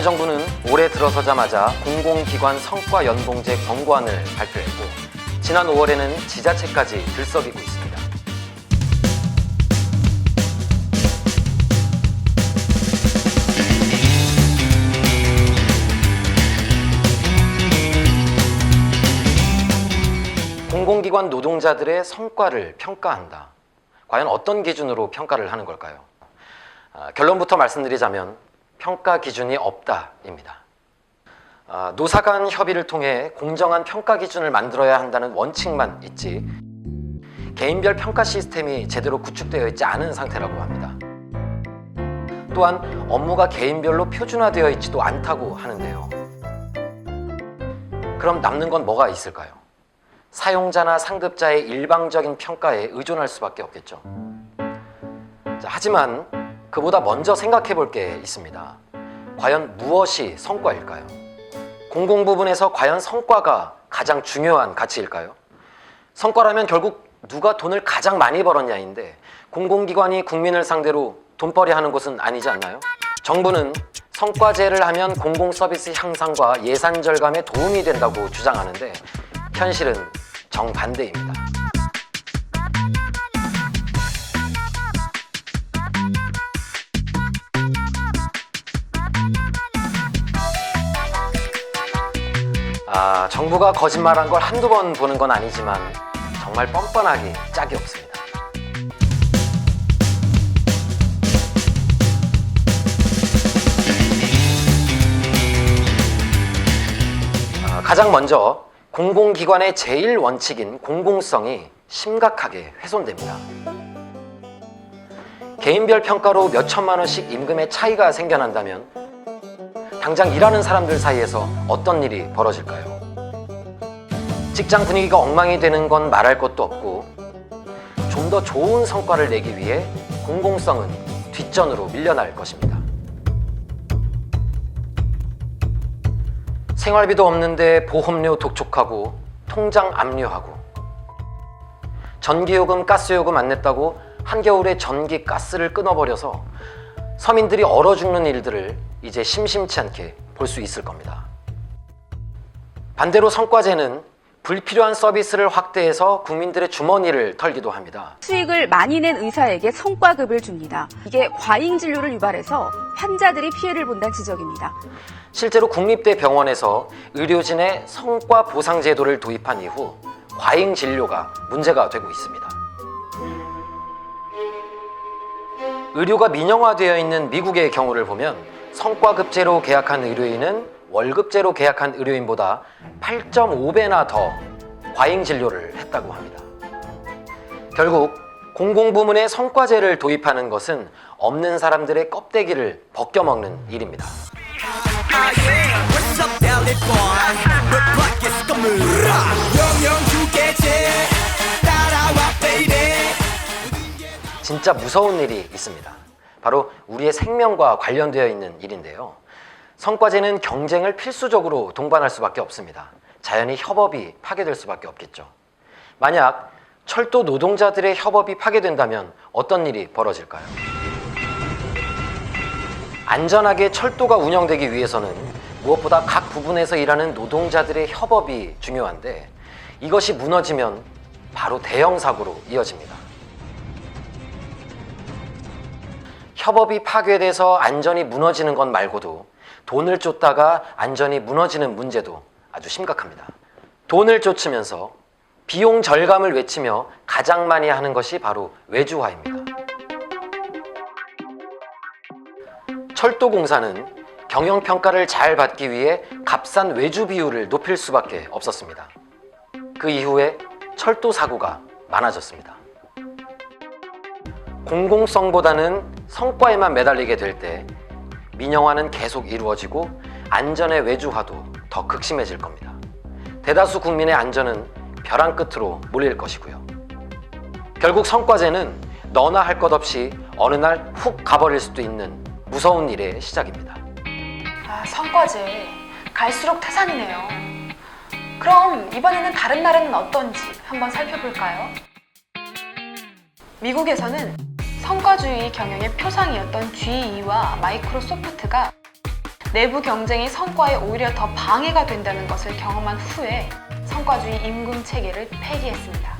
박근혜 정부는 올해 들어서자마자 공공기관 성과연봉제 권고안을 발표했고 지난 5월에는 지자체까지 들썩이고 있습니다. 공공기관 노동자들의 성과를 평가한다. 과연 어떤 기준으로 평가를 하는 걸까요? 결론부터 말씀드리자면 평가 기준이 없다입니다. 노사 간 협의를 통해 공정한 평가 기준을 만들어야 한다는 원칙만 있지 개인별 평가 시스템이 제대로 구축되어 있지 않은 상태라고 합니다. 또한 업무가 개인별로 표준화되어 있지도 않다고 하는데요. 그럼 남는 건 뭐가 있을까요? 사용자나 상급자의 일방적인 평가에 의존할 수밖에 없겠죠. 하지만 그보다 먼저 생각해 볼 게 있습니다. 과연 무엇이 성과일까요? 공공 부분에서 과연 성과가 가장 중요한 가치일까요? 성과라면 결국 누가 돈을 가장 많이 벌었냐인데 공공기관이 국민을 상대로 돈벌이 하는 곳은 아니지 않나요? 정부는 성과제를 하면 공공서비스 향상과 예산 절감에 도움이 된다고 주장하는데 현실은 정반대입니다. 정부가 거짓말한 걸 한두 번 보는 건 아니지만 정말 뻔뻔하기 짝이 없습니다. 가장 먼저 공공기관의 제일 원칙인 공공성이 심각하게 훼손됩니다. 개인별 평가로 몇 천만 원씩 임금의 차이가 생겨난다면 당장 일하는 사람들 사이에서 어떤 일이 벌어질까요? 직장 분위기가 엉망이 되는 건 말할 것도 없고 좀 더 좋은 성과를 내기 위해 공공성은 뒷전으로 밀려날 것입니다. 생활비도 없는데 보험료 독촉하고 통장 압류하고 전기요금, 가스요금 안 냈다고 한겨울에 전기, 가스를 끊어버려서 서민들이 얼어 죽는 일들을 이제 심심치 않게 볼 수 있을 겁니다. 반대로 성과제는 불필요한 서비스를 확대해서 국민들의 주머니를 털기도 합니다. 수익을 많이 낸 의사에게 성과급을 줍니다. 이게 과잉 진료를 유발해서 환자들이 피해를 본다는 지적입니다. 실제로 국립대 병원에서 의료진의 성과 보상 제도를 도입한 이후 과잉 진료가 문제가 되고 있습니다. 의료가 민영화되어 있는 미국의 경우를 보면 성과급제로 계약한 의료인은 월급제로 계약한 의료인보다 8.5배나 더 과잉 진료를 했다고 합니다. 결국 공공부문에 성과제를 도입하는 것은 없는 사람들의 껍데기를 벗겨먹는 일입니다. 진짜 무서운 일이 있습니다. 바로 우리의 생명과 관련되어 있는 일인데요. 성과제는 경쟁을 필수적으로 동반할 수밖에 없습니다. 자연히 협업이 파괴될 수밖에 없겠죠. 만약 철도 노동자들의 협업이 파괴된다면 어떤 일이 벌어질까요? 안전하게 철도가 운영되기 위해서는 무엇보다 각 부분에서 일하는 노동자들의 협업이 중요한데 이것이 무너지면 바로 대형 사고로 이어집니다. 협업이 파괴돼서 안전이 무너지는 것 말고도 돈을 쫓다가 안전이 무너지는 문제도 아주 심각합니다. 돈을 쫓으면서 비용 절감을 외치며 가장 많이 하는 것이 바로 외주화입니다. 철도공사는 경영평가를 잘 받기 위해 값싼 외주 비율을 높일 수밖에 없었습니다. 그 이후에 철도 사고가 많아졌습니다. 공공성보다는 성과에만 매달리게 될 때 민영화는 계속 이루어지고 안전의 외주화도 더 극심해질 겁니다. 대다수 국민의 안전은 벼랑 끝으로 몰릴 것이고요. 결국 성과제는 너나 할 것 없이 어느 날 훅 가버릴 수도 있는 무서운 일의 시작입니다. 성과제 갈수록 태산이네요. 그럼 이번에는 다른 나라는 어떤지 한번 살펴볼까요? 미국에서는 성과주의 경영의 표상이었던 GE와 마이크로소프트가 내부 경쟁이 성과에 오히려 더 방해가 된다는 것을 경험한 후에 성과주의 임금 체계를 폐기했습니다.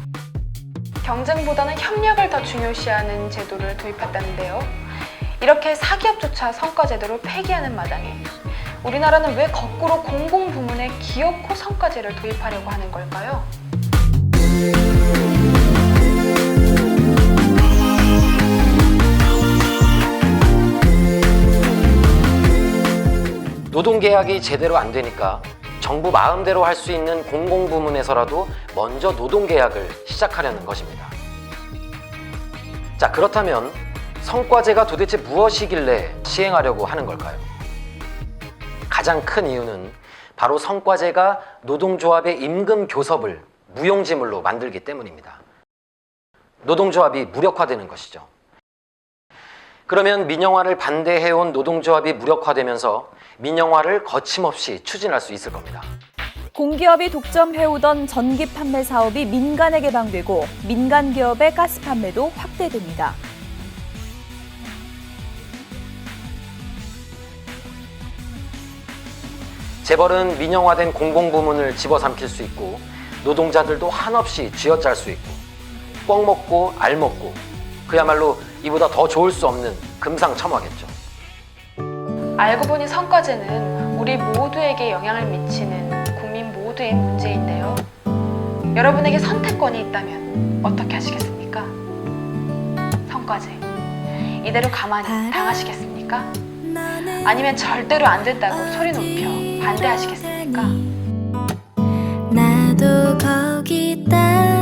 경쟁보다는 협력을 더 중요시하는 제도를 도입했다는데요. 이렇게 사기업조차 성과제도를 폐기하는 마당에 우리나라는 왜 거꾸로 공공부문에 기어코 성과제를 도입하려고 하는 걸까요? 노동계약이 제대로 안 되니까 정부 마음대로 할 수 있는 공공부문에서라도 먼저 노동계약을 시작하려는 것입니다. 자, 그렇다면 성과제가 도대체 무엇이길래 시행하려고 하는 걸까요? 가장 큰 이유는 바로 성과제가 노동조합의 임금 교섭을 무용지물로 만들기 때문입니다. 노동조합이 무력화되는 것이죠. 그러면 민영화를 반대해온 노동조합이 무력화되면서 민영화를 거침없이 추진할 수 있을 겁니다. 공기업이 독점해오던 전기 판매 사업이 민간에 개방되고 민간 기업의 가스 판매도 확대됩니다. 재벌은 민영화된 공공부문을 집어삼킬 수 있고 노동자들도 한없이 쥐어짤 수 있고 꿩 먹고 알 먹고 그야말로 이보다 더 좋을 수 없는 금상첨화겠죠. 알고 보니 성과제는 우리 모두에게 영향을 미치는 국민 모두의 문제인데요. 여러분에게 선택권이 있다면 어떻게 하시겠습니까? 성과제 이대로 가만히 당하시겠습니까? 아니면 절대로 안 된다고 소리 높여 반대하시겠습니까? 나도 거기 있다.